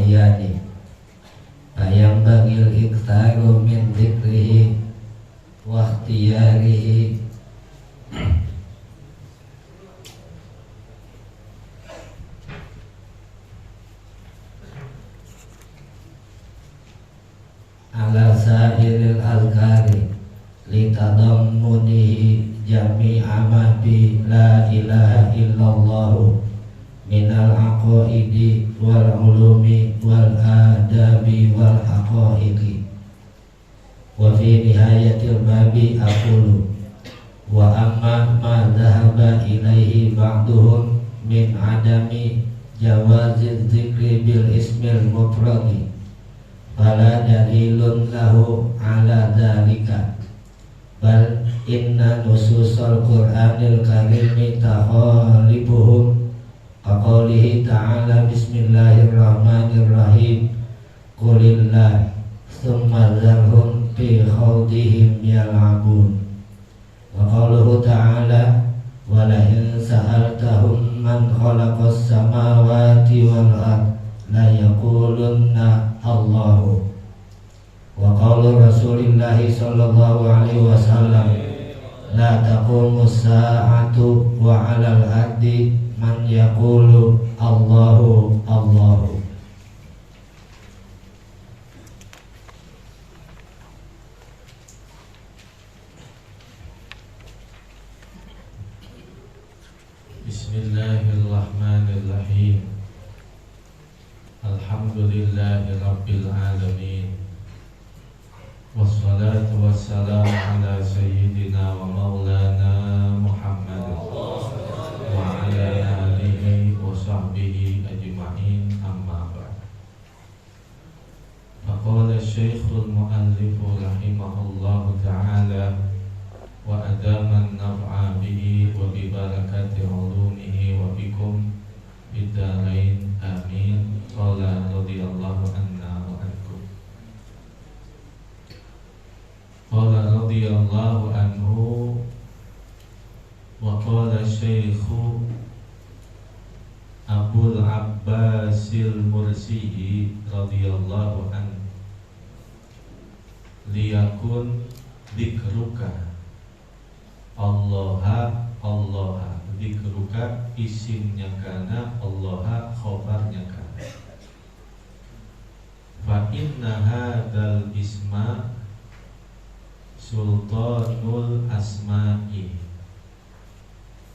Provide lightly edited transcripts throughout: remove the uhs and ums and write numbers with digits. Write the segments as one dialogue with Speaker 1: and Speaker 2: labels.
Speaker 1: a'yani ayam bagil iktaru min dzikrihi wa ikhtiyarihi ala sa'iril azkari litadammunihi jami'a ma bi la ilaha illallah minal aqaidi wal ulumi wal adabi wal haqaiqi. Wa fi nihayatil babi aqulu wa amma ma dhahaba ilaihi ba'duhum min adami jawazi dzikri bil ismil mufradi fala dalilun lahu ala dzalika bal inna nususul qur'anil karimi takhalibuhum qawlihi ta'ala bismillahirrahmanirrahim qulillah thumma dharhum fi khawdihim yal'abun wa qawluhu ta'ala wa la in sa'altahum man khalaqas samawati wal ard la yaqulunna Allahu. Wa qawlu Rasulillahi sallallahu alaihi wasallam la taqumu sa'atu wa 'alal ardi man yaqulu Allahu Allahu.
Speaker 2: Bismillahirrahmanirrahim. Alhamdulillahi rabbil alamin. Wassalatu wassalamu ala sayyidina wa maulana Muhammad wa ala alihi wa sahbihi ajma'in, amma ba'd. Faqala Syekhul Mu'allif rahimahullahu ta'ala wa adaman naf'a bihi wa bi barakati ulumihi wa bikum bid-darain amin. Qala radhiyallahu anna wa ankum. Qala radhiyallahu anhu wa qala Syekhu Abul Abbasil Mursi radhiyallahu anhu liyakun dzikruka Allaha Allaha, dzikruka isimnya kana, Allaha khobarnya kana. Fa inna hadzal isma sultanul asma'i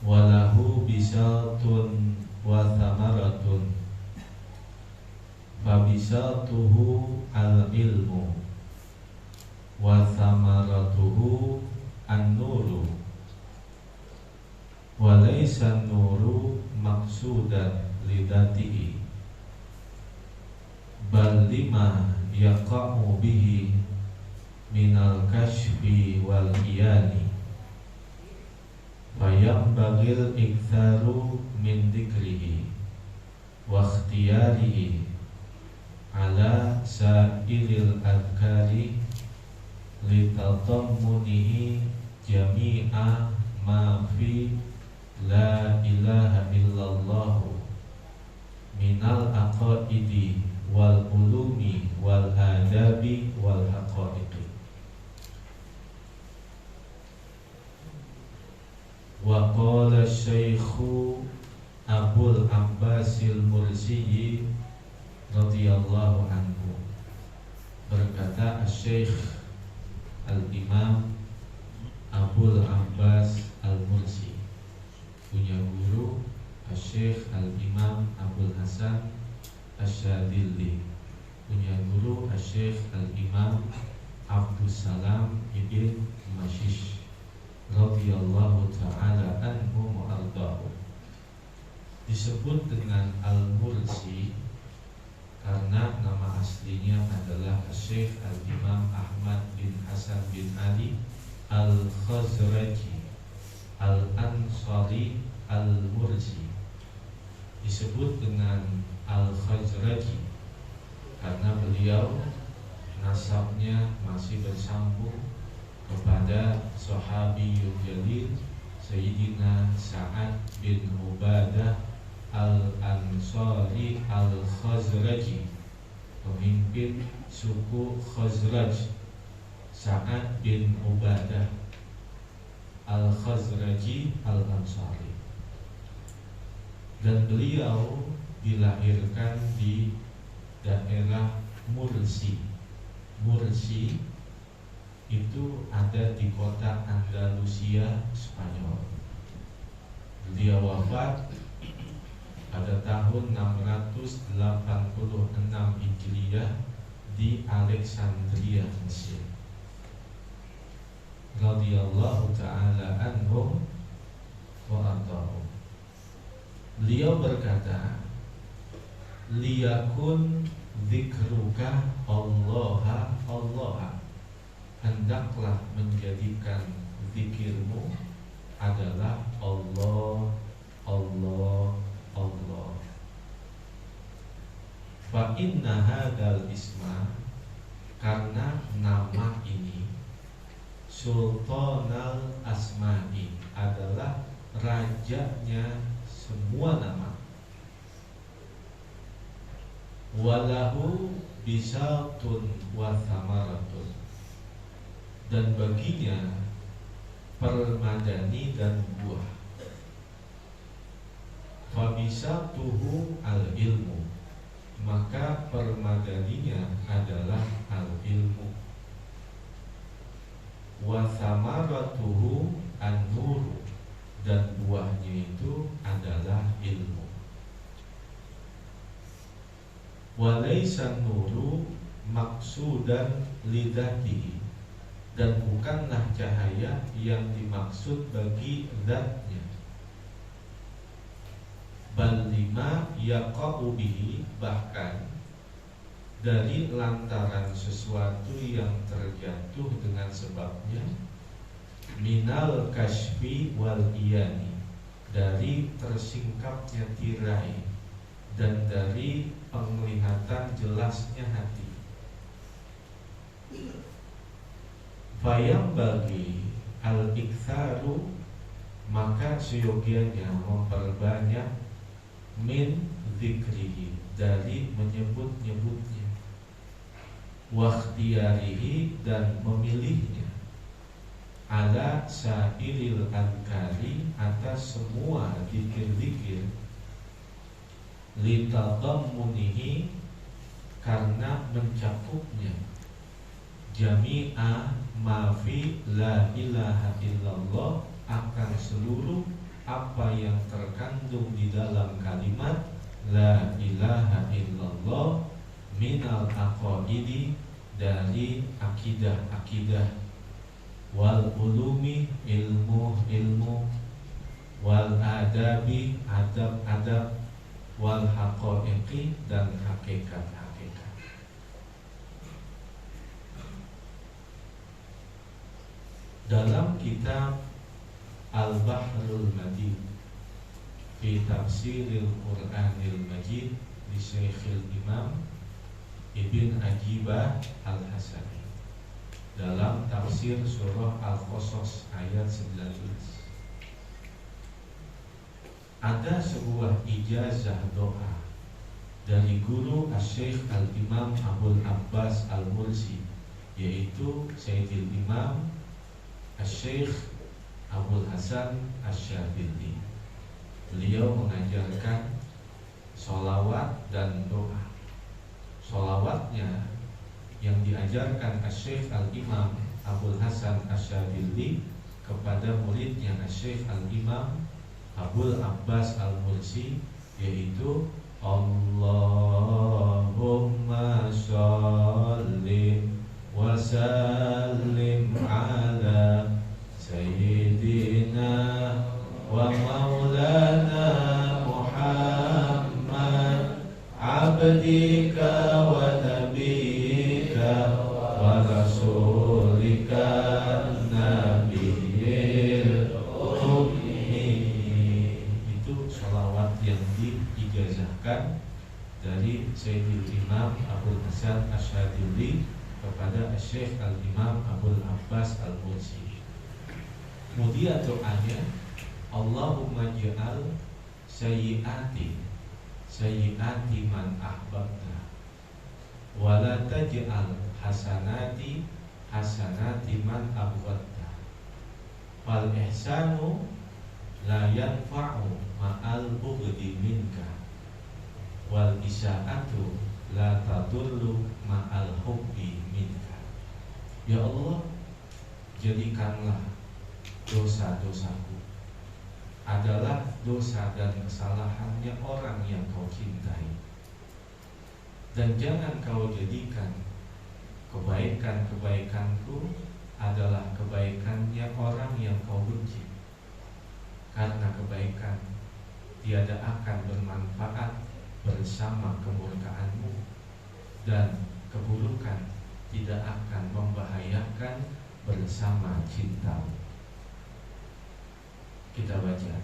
Speaker 2: walahu bisatun wa thamaratun fa bisatuhu al ilmu wa thamaratuhu an-nuru wa laysa an-nuru maqsudan lidatihi bal lima yaqa'u bihi minal kashfi wal iyani fayambagil iktharu min dzikrihi wa ikhtiyarihi ala sa'ilil adhkari litadammunihi jami'a ma fi la ilaha illallah minal aqaidi wal ulumi wal adabi wal haqaiqi. Wa qala Syekhu Abul Abbasil Mursi radhiyallahu anhu, berkata Syekh Al-Imam Abul Abbas Al-Mursi, punya guru Syekh Al-Imam Abul Hasan Asyadili, punya guru Syekh Al-Imam Abdus Salam Ibn Mashish radhiyallahu ta'ala anhu wa ardahu. Disebut dengan Al-Mursi karena nama aslinya adalah Syekh Al-Imam Ahmad bin Hasan bin Ali Al-Khazraji Al-Ansari Al-Mursi. Disebut dengan Al-Khazraji karena beliau nasabnya masih bersambung kepada sahabiyul jalil Sayyidina Sa'ad bin Ubadah Al-Ansari Al-Khazraji pemimpin suku Khazraj, Sa'ad bin Ubadah Al-Khazraji Al-Ansari. Dan beliau dilahirkan di daerah Mursi. Mursi itu ada di kota Andalusia, Spanyol. Beliau wafat pada tahun 686 Hijriah di Alexandria, Mesir. Radhiyallahu ta'ala anhum wa ardahum. Beliau berkata, liyakun dzikruka Allah Allah, hendaklah menjadikan zikirmu adalah Allah Allah Allah. Fa inna hadzal isma, karena nama ini Sultanal Asma'i, adalah rajanya semua nama. Walahu bisatun wa thamaratun, dan baginya permadani dan buah. Fabisatuhu al-ilmu, maka permadaninya adalah al-ilmu. Wa thamaratuhu an-nuru, dan buahnya itu adalah ilmu. Wa laysa nuru maksudan lidatihi, dan bukanlah cahaya yang dimaksud bagi zatnya. Bal lima yaqa'u bihi, bahkan dari lantaran sesuatu yang terjatuh dengan sebabnya. Minal kashfi wal iyani, dari tersingkapnya tirai dan dari penglihatan jelasnya hati. Fayam bagi al-iktharu, maka seyogianya memperbanyak min zikrihi, dari menyebut-nyebutnya, wakhtiyarihi, dan memilihnya, ala sa'iril adkari, atas semua zikir-zikir, litadammunihi, karena mencakupnya, jami'a mafi la ilaha illallah, akan seluruh apa yang terkandung di dalam kalimat la ilaha illallah, minal aqaidi, dari akidah-akidah, wal ulumi, ilmu-ilmu, wal adabi, adab-adab, wal haqaiqi, dan hakikat-hakikat. Dalam kitab Al-Bahrul Madid fi Tafsiril Qur'anil Majid di Syekhil Imam Ibn Ajibah Al-Hasani, dalam tafsir surah Al-Qasas ayat 19, ada sebuah ijazah doa dari guru Asy-Syaikh Al-Imam Abul Abbas Al-Mursi, yaitu Sayyidil Imam Asy-Syaikh Abul Hasan Asy-Syadzili. Beliau mengajarkan sholawat dan doa. Sholawatnya yang diajarkan Asy-Syaikh Al-Imam Abul Hasan Asy-Syadzili kepada muridnya Asy-Syaikh Al-Imam Abul Abbas Al-Mursi, yaitu Allahumma sholli wa sallim ala Sayyidina wa maulana Muhammad, abdika wa nabiyika wa rasulika nabiyil ummi. Itu sholawat yang diijazahkan dari Sayyidil Imam Abul Hasan Asy-Syadzili kepada Syekh Al-Imam Abul Abbas Al-Mursi. Kemudian doanya, Allahumma ja'al sayyiati man ahbabta wa wala taj'al hasanati hasanati man abghadta wal ihsanu la yanfa'u ma'al bughdi minka wal isaatu la tadullu ma'al hubbi minka. Ya Allah, jadikanlah dosa-dosaku adalah dosa dan kesalahannya orang yang kau cintai, dan jangan kau jadikan kebaikan-kebaikanku adalah kebaikannya orang yang kau benci, karena kebaikan tiada akan bermanfaat bersama kemurkaanmu, dan keburukan tidak akan membahayakan bersama cintamu. Kita baca.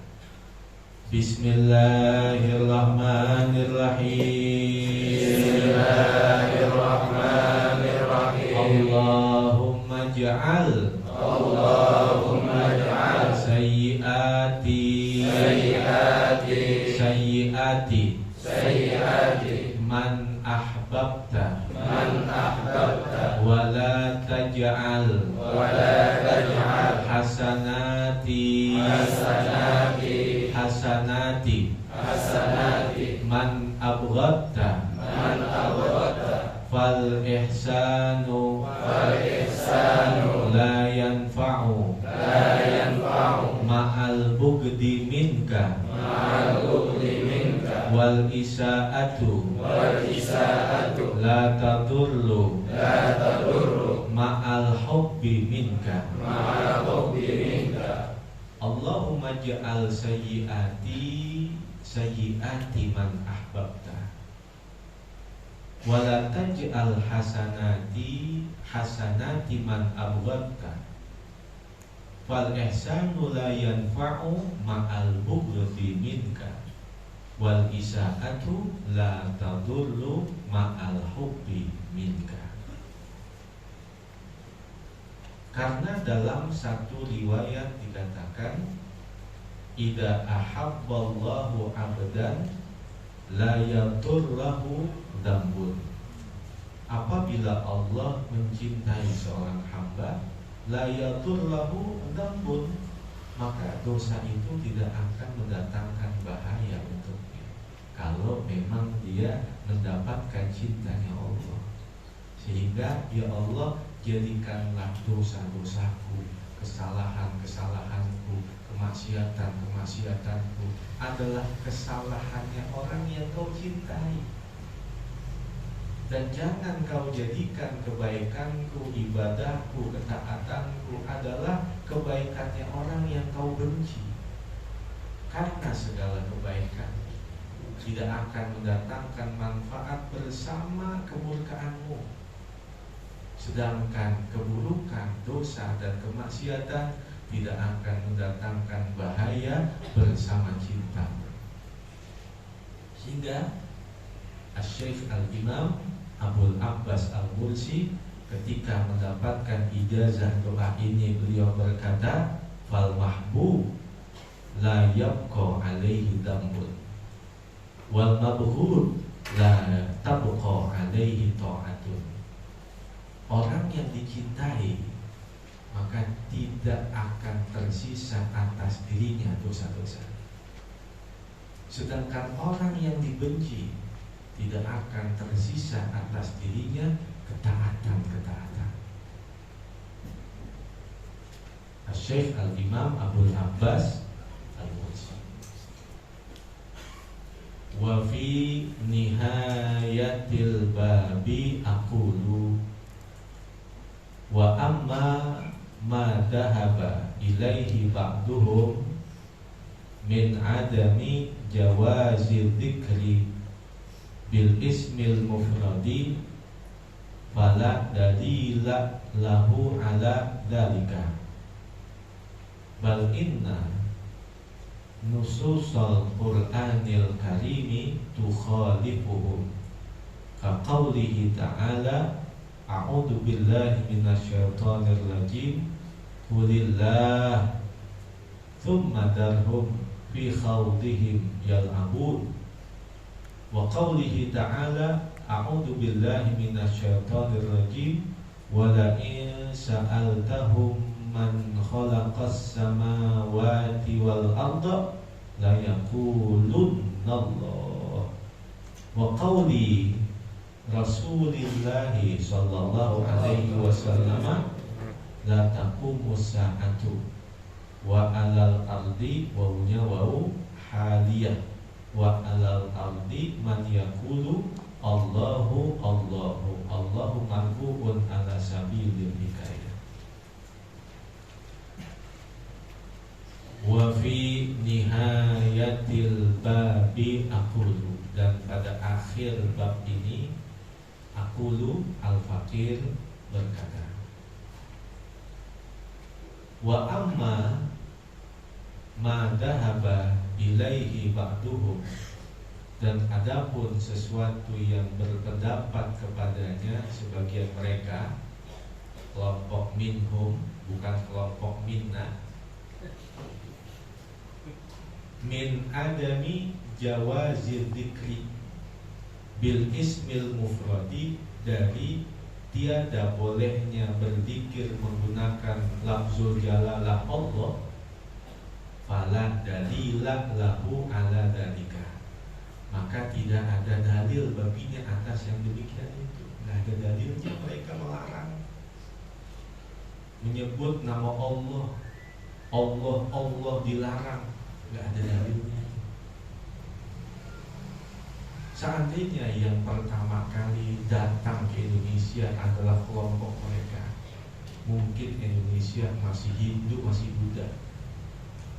Speaker 2: Bismillahirrahmanirrahim. Bismillahirrahmanirrahim. Allahumma ja'al sayyiati man ahbabta wala taj'al hasanati man abghadta fal ihsanu la yanfa'u ma'al bughdi minka wal isaatu la tadurru ma'al hubbi minka. Allahumma ja'al sayyiati man ahbabta wala taj'al hasanati man abghadta fal ihsanu la yanfa'u ma'al bughdi minka wal isaatu la tadurru ma'al hubbi minka. Karena dalam satu riwayat dikatakan, idza ahabballahu 'abdan la yaturlahu dzambun. Apabila Allah mencintai seorang hamba, la yaturlahu dzambun, maka dosa itu tidak akan mendatangkan bahaya untuknya kalau memang dia mendapatkan cintanya Allah. Sehingga ya Allah, jadikanlah dosa-dosaku, kesalahan-kesalahanku, kemaksiatan-kemaksiatanku adalah kesalahannya orang yang kau cintai, dan jangan kau jadikan kebaikanku, ibadahku, ketaatanku adalah kebaikannya orang yang kau benci, karena segala kebaikan tidak akan mendatangkan manfaat bersama kemurkaanmu, sedangkan keburukan, dosa dan kemaksiatan tidak akan mendatangkan bahaya bersama cinta. Sehingga Asy-Syaikh Al-Imam Abul Abbas Al-Mursi ketika mendapatkan ijazah doa ini, beliau berkata, fal mahbub la yabqa alaihi dzambun wal mabghud la tabqa alaihi ta'atun. Orang yang dicintai maka tidak akan tersisa atas dirinya dosa-dosa, sedangkan orang yang dibenci tidak akan tersisa atas dirinya ketaatan-ketaatan. Asy-Syaikh Al-Imam Abul Abbas Al-Mursi. Wa fi nihayatil babi aqulu wa amma ma dhahaba ilaihi ba'duhum min adami jawazi dzikri bil ismil mufradi fala dalila lahu ala dzalika bal inna nususul Qur'anil karimi tukhalifuhum ka qawlihi ta'ala a'udzu billahi minasyaitonir rajim qulillah thumma darhum fi khawdihim yal'abun wa qawlihi ta'ala A'udzu billahi minasyaitonir rajim. Wa la in sa'altahum man khalaqas samawati wal arda la yaqulunallah. Wa qawli Rasulillahi sallallahu alaihi wasallam la taqumus sa'atu wa alal ardi wawunya wawu haliyah wa alal ardi man yaqulu Allahu Allahu Allahu marfu'un ala sabilil hikayah. Wa fi nihayatil babi aqulu, dan pada akhir bab ini aqulu al-faqir berkata, wa amma ma dhahaba ilaihi ba'duhum, dan adapun sesuatu yang berpendapat kepadanya sebagian mereka, kelompok minhum bukan kelompok minna, min adami jawazil dzikri bil ismil mufradi, dari tiada bolehnya berzikir menggunakan lafzul jalalah Allah, fala dalilah lahu ala dalika, maka tidak ada dalil baginya atas yang demikian itu. Nggak ada dalilnya mereka melarang menyebut nama Allah. Allah dilarang, nggak ada dalilnya. Seandainya yang pertama kali datang ke Indonesia adalah kelompok mereka, mungkin Indonesia masih Hindu, masih Buddha.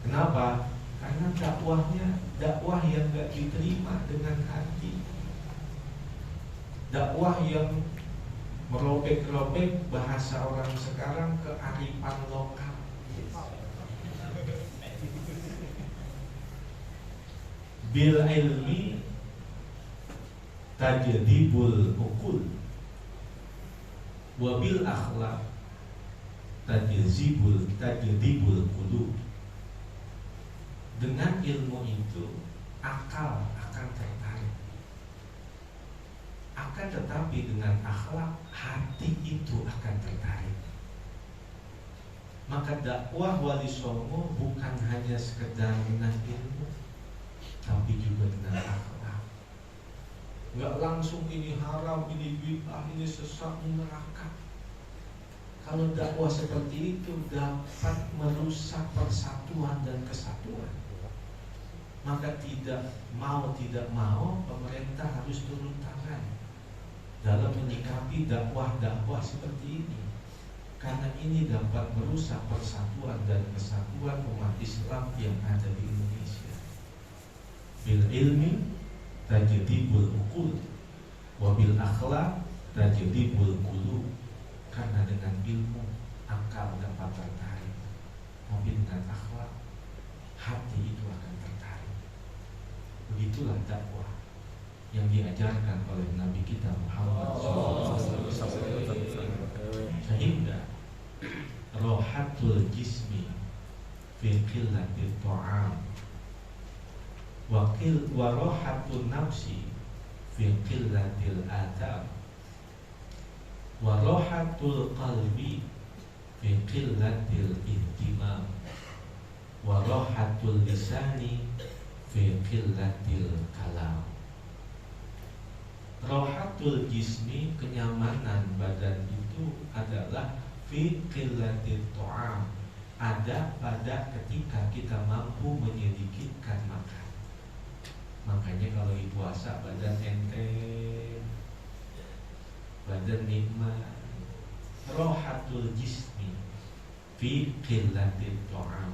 Speaker 2: Kenapa? Karena dakwah yang gak diterima dengan hati, dakwah yang merobek-robek bahasa orang sekarang kearifan lokal. Bil ilmi tajdibul uqul wa bil akhlaq tajdibul qulub. Dengan ilmu itu akal akan tertarik, akan tetapi dengan akhlak hati itu akan tertarik. Maka dakwah Wali Songo bukan hanya sekedar dengan ilmu, tapi juga dengan akhlak. Nggak langsung ini haram, ini bid'ah, ini sesat, neraka. Kalau dakwah seperti itu dapat merusak persatuan dan kesatuan, maka tidak mau pemerintah harus turun tangan dalam menyikapi dakwah seperti ini, karena ini dapat merusak persatuan dan kesatuan umat Islam yang ada di Indonesia. Bil ilmi tajdibul uqul wa bil akhlaq tajdibul qulub. Karena dengan ilmu akal dapat tertarik, tapi dengan akhlak hati itu akan tertarik. Begitulah dakwah yang diajarkan oleh Nabi kita Muhammad SAW. Sehingga rohatul jismi fi qillatil ta'am wa rohatul nafsi fi qillatil adab wa rohatul qalbi fi qillatil ihtimam wa rohatul lisani fi qillatil kalam. Rohatul jismi, kenyamanan badan itu adalah fi qillatil ta'am, ada pada ketika kita mampu menyedikitkan makan. Makanya kalau puasa badan enteng, badan nikmat. Rohatul jismi fi qillatil ta'am,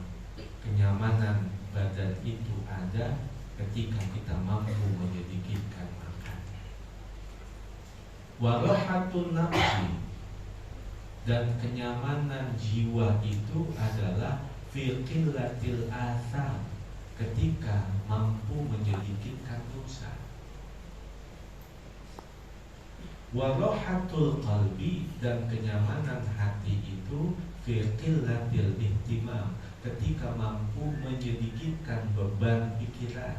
Speaker 2: kenyamanan badan itu ada ketika kita mampu menyedikitkan makan. Wa rohatul nafsi, dan kenyamanan jiwa itu adalah fi qillatil atham, ketika mampu menyedikitkan dosa. Warohatul qalbi, dan kenyamanan hati itu fi qillatil ihtimam, ketika mampu menyedikitkan beban pikiran.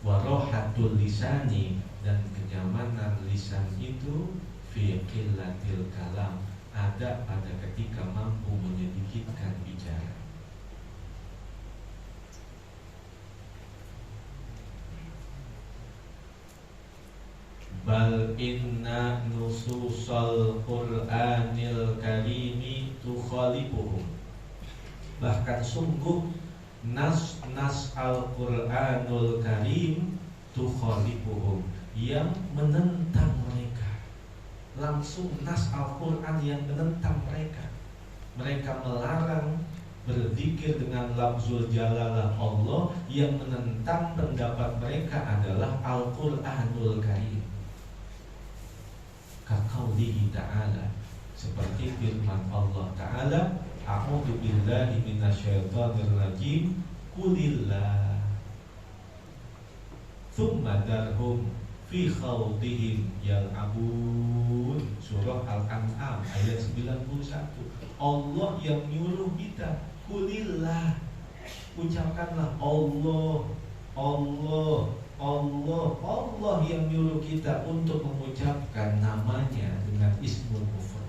Speaker 2: Warohatul lisani, dan kenyamanan lisan itu fi qillatil kalam, ada pada ketika mampu menyedikitkan bicara. Bal inna nususal Qur'anil karimi tukhalifuhum, bahkan sungguh nas-nas Al-Qur'anul Karim tukhalifuhum, yang menentang mereka. Langsung nas Al-Qur'an yang menentang mereka. Mereka melarang berzikir dengan lafzul jalalah Allah, yang menentang pendapat mereka adalah Al-Qur'anul Karim. Kaqaulihi ta'ala, seperti firman Allah Ta'ala, a'udzu billahi minasyaitonir rajim, qulillah tsumma darhum fi khawdihim yal'abun. Surah Al-An'am ayat 91. Allah yang nyuruh kita, qulillah, ucapkanlah Allah, Allah, Allah. Allah yang nyuruh kita untuk mengucapkan namanya dengan ismul mufrad.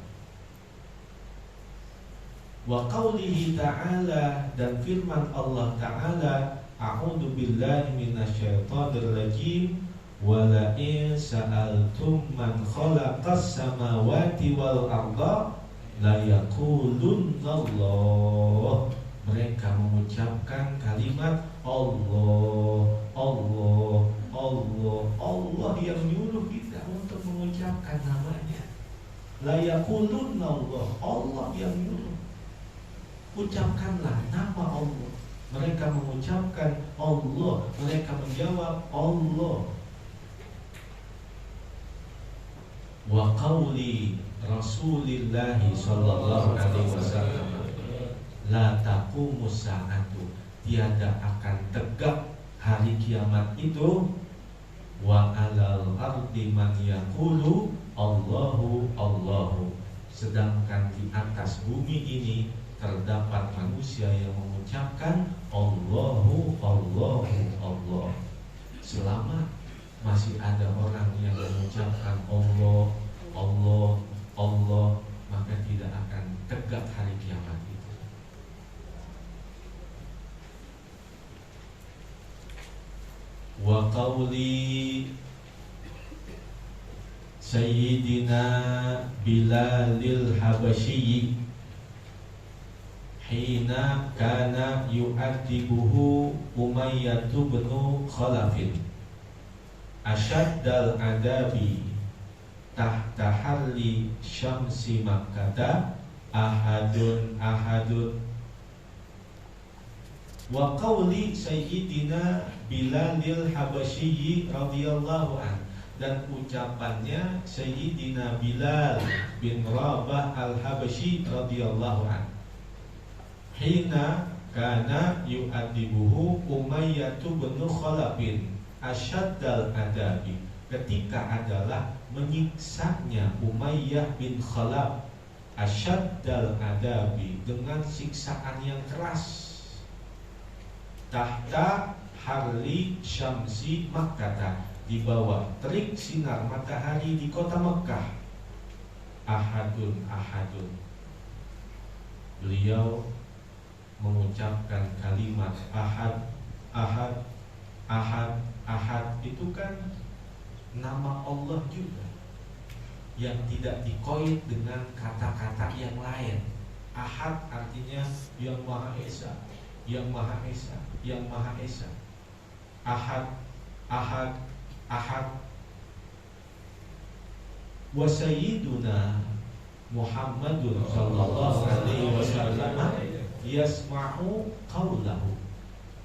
Speaker 2: Wa qaulihi ta'ala, dan firman Allah Ta'ala, a'udzu billahi minasyaitonir rajim, wa la in sa'altum man khalaqas samawati wal arda la yaqulunallah. Mereka mengucapkan kalimat Allah, Allah, Allah. Allah yang nyuruh kita untuk mengucapkan namanya. La yaqulunallah, Allah yang nyuruh. Ucapkanlah nama Allah. Mereka mengucapkan Allah, mereka menjawab Allah. Wa qauli Rasulillahi sallallahu alaihi wasallam, la taqumus sa'atu, tiada akan tegak hari kiamat itu, wa alal ardi man yaqulu Allahu Allahu, sedangkan di atas bumi ini terdapat manusia yang mengucapkan Allahu Allahu Allah. Selama masih ada orang yang mengucapkan Allah Allah Allah, maka tidak akan tegak hari kiamat itu. Wa qawli Sayyidina Bilalil Habasyi hina kana yu'adibuhu Umayyah bin Khalafin asyaddal adabi tahta halli syamsi Makkah ahadun ahadun. Wa qawli Sayyidina Bilalil Habasyi radhiyallahu an, dan ucapannya Sayyidina Bilal bin Rabah al-Habasyi radhiyallahu an, hina kana yu'adibuhu Umayyah bin Khalafin asyaddal adabi, ketika adalah menyiksanya Umayyah bin Khalaf, asyaddal adabi, dengan siksaan yang keras, tahta harli syamsi Makkah, di bawah terik sinar matahari di kota Mekah. Ahadun ahadun, beliau mengucapkan kalimat ahad, ahad, ahad, ahad. Itu kan nama Allah juga yang tidak dikoit dengan kata-kata yang lain. Ahad artinya yang Maha Esa, yang Maha Esa, yang Maha Esa. Ahad, ahad, ahad. Wa sayyiduna Muhammadun sallallahu alaihi wasallam yasma'u qawlahu,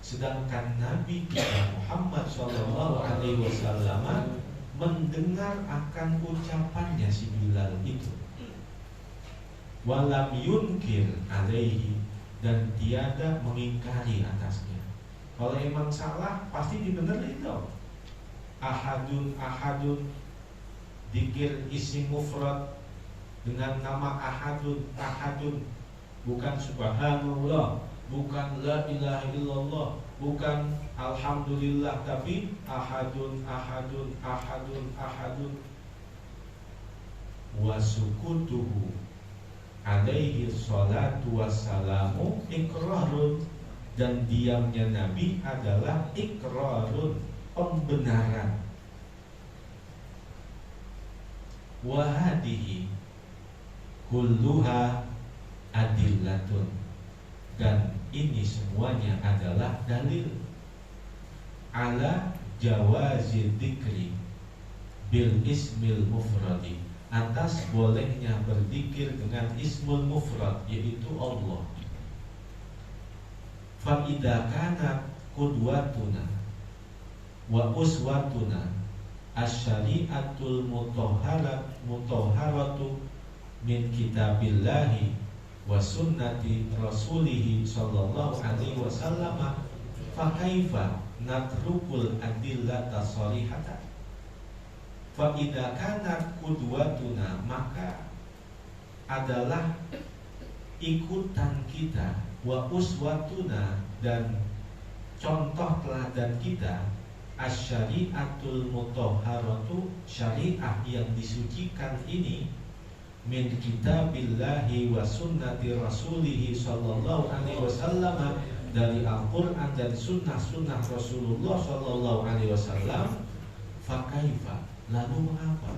Speaker 2: sedangkan Nabi kita Muhammad sallallahu alaihi wasallam mendengar akan ucapannya si Bilal itu. Walam yunkir alaihi, dan tiada mengingkari atasnya. Kalau emang salah pasti dibenerin dong. Ahadun ahadun, dikir isim mufrad dengan nama ahadun ahadun, bukan subhanallah bukan la ilaha illallah, bukan alhamdulillah, tapi ahadun ahadun ahadun ahadun. Wa sukutuhu alaihi salatu wassalamu iqrarun, dan diamnya Nabi adalah iqrarun, pembenaran. Wa hadihi kulluha adillatun, dan ini semuanya adalah dalil ala jawazi dzikri bil ismil mufradi, atas bolehnya berzikir dengan ismul mufrad, yaitu Allah. Fa idza kanat qudwatuna wa uswatuna asy-syari'atul mutahharatu min kitabillahi wa sunnati rasulihi sallallahu alaihi wasallam, fa kaifa natrukul adillata sharihata. Fa idza kanat qudwatuna, maka adalah ikutan kita, wa uswatuna, dan contoh teladan kita, asy-syari'atul mutahharatu, syariah yang disucikan ini, min kitabillahi wa sunnati rasulihi sallallahu alaihi wasallam, dari Al-Quran dan sunnah-sunnah Rasulullah sallallahu alaihi wasallam. Fakaifa, lalu mengapa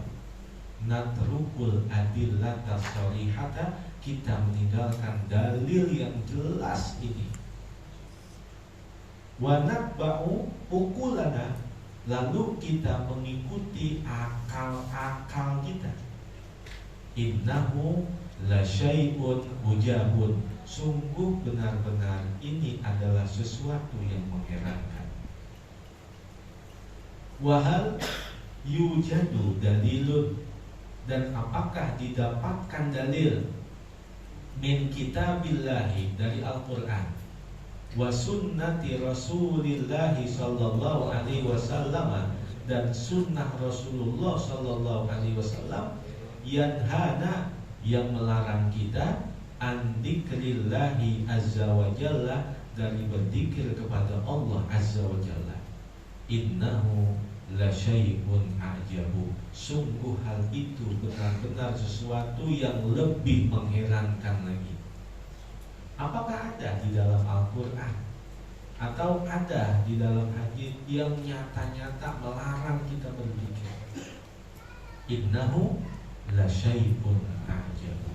Speaker 2: natrukul adillata sharihata, kita meninggalkan dalil yang jelas ini. Wa natba'u ukulana, lalu kita mengikuti akal-akal kita. Innahu la syai'un ujabun, sungguh benar-benar ini adalah sesuatu yang mengherankan. Wahal yujadu dalilun, dan apakah didapatkan dalil min kitabillahi, dari Al-Quran, wa sunnati rasulillahi sallallahu alaihi wasallam, dan sunnah Rasulullah sallallahu alaihi wasallam, yanhana, yang melarang kita, an dzikrillahi azza wa jalla, dari berzikir kepada Allah azza wa jalla. Innahu la syai'un ajabu, sungguh hal itu benar-benar sesuatu yang lebih mengherankan lagi. Apakah ada di dalam Al-Quran atau ada di dalam hadis yang nyata-nyata melarang kita berzikir? Innahu la syai'un ajabu.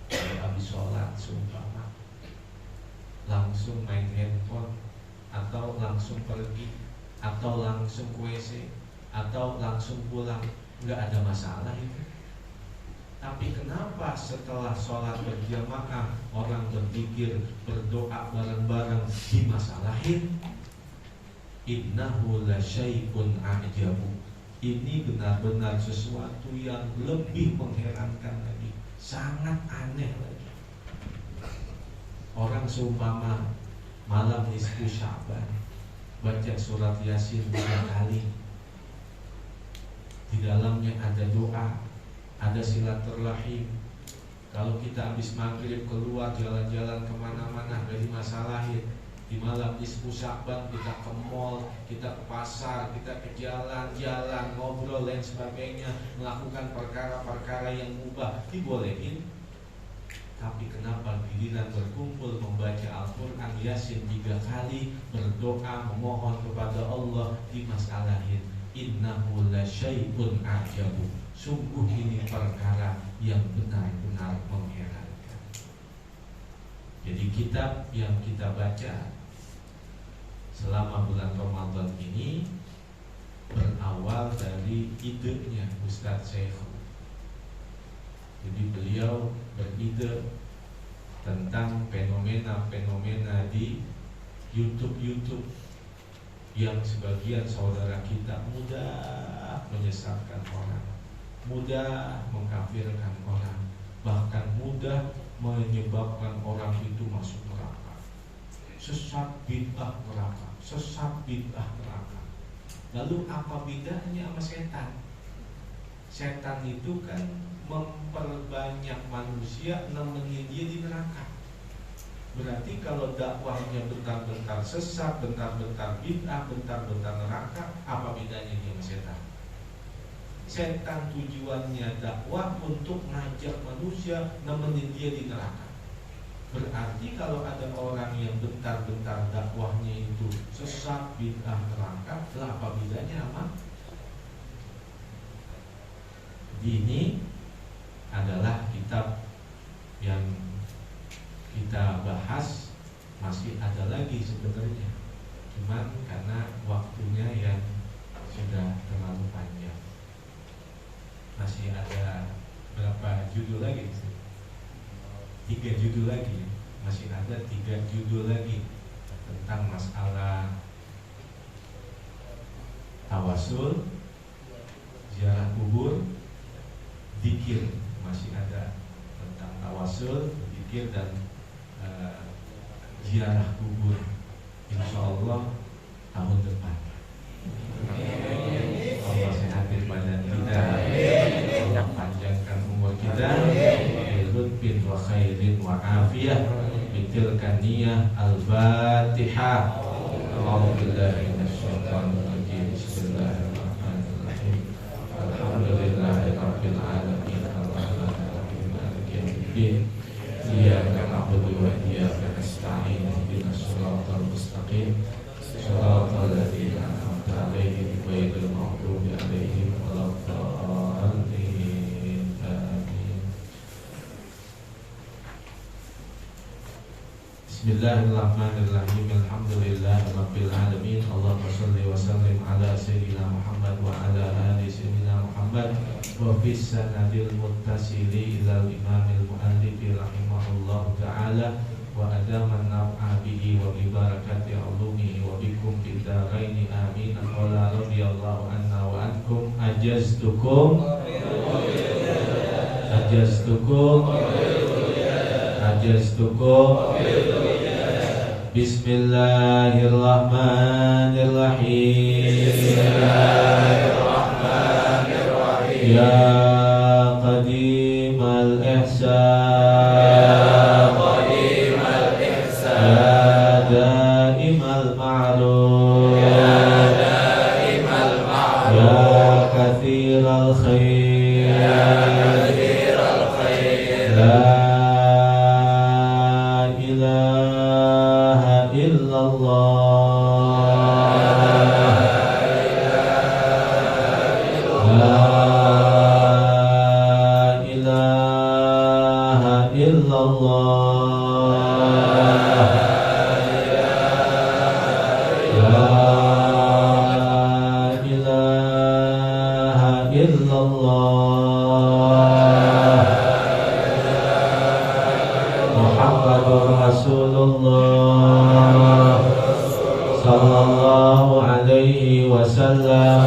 Speaker 2: Kalau habis sholat seumpama langsung main handphone, atau langsung pergi, atau langsung ke WC, atau langsung pulang, nggak ada masalah itu. Tapi kenapa setelah sholat berjamaah orang berzikir, berdoa bareng-bareng dimasalahin? Innahu la syai'un ajabu, ini benar-benar sesuatu yang lebih mengherankan lagi, sangat aneh lagi. Orang seumpama malam nisfu Sya'ban baca surat Yasin 3 kali, di dalamnya ada doa, ada silaturahim. Kalau kita habis maghrib keluar jalan-jalan kemana-mana gak dimasalahin. Di malam nisfu Sya'ban kita ke mall, kita ke pasar, kita ke jalan-jalan, ngobrol dan sebagainya, melakukan perkara-perkara yang mubah, dibolehin. Tapi kenapa giliran berkumpul membaca Al-Quran Yasin 3 kali, berdoa memohon kepada Allah, dimasalahin? Innahu la syai'un ajabu, sungguh ini perkara yang benar-benar mengherankan. Jadi kitab yang kita baca selama bulan Ramadan ini berawal dari idenya Ustadz Syekh. Jadi beliau beride tentang fenomena-fenomena di YouTube yang sebagian saudara kita mudah menyesatkan orang, mudah mengkafirkan orang, bahkan mudah menyebabkan orang itu masuk neraka. Sesat bid'ah neraka, sesat bid'ah neraka. Lalu apa bedanya sama setan? Setan itu kan memperbanyak manusia, nemenin dia di neraka. Berarti kalau dakwahnya bentar-bentar sesat, bentar-bentar bid'ah, bentar-bentar neraka, apa bedanya dia sama setan? Setan tujuannya dakwah untuk ngajak manusia, nemenin dia di neraka. Berarti kalau ada orang yang bentar-bentar dakwahnya itu sesat, bid'ah, neraka, lah apa bedanya sama? Ini adalah kitab yang kita bahas, masih ada lagi sebenarnya, cuman karena waktunya yang sudah terlalu panjang. Masih ada berapa judul lagi? 3 judul lagi. Masih ada 3 judul lagi tentang masalah tawasul, ziarah kubur, zikir. Masih ada tentang tawasul, zikir, dan ziarah kubur. Insya Allah tahun depan. Allah sehatin badan kita, Allah panjangkan umur kita, bilhutbin wa khairin wa afiyah, bitilkan niyah. Al-Fatihah. A'udzubillahi minasyaitonir rajim. Bismillahirrahmanirrahim. Alhamdulillahirabbil alamin. Arrahmanirrahim. Maliki yaumiddin. Iyyaka na'budu wa iyyaka nasta'in. Ihdinas siratal mustaqim. Shiratal ladzina an'amta 'alaihim ghairil maghdubi 'alaihim waladdallin. Amin. Bismillahirrahmanirrahim. Alhamdulillahirabbil alamin. Allahumma shalli wa sallim ala sayyidina Muhammad wa ala ali sayyidina Muhammad. Wa fis sanadil muttasili ilal imamil muallifi rahimahullahu ta'ala wa adaman naf'a bihi wa bi barakati ulumihi wa bikum fid dharaini amin. Qala radhiyallahu anna wa ankum ajaztukum Bismillahirrahmanirrahim. Ya qadimal ihsan, ya daimal ma'ruf, ya kathiral khair, la ilaha Muhammadur Rasulullah sallallahu alaihi wasallam.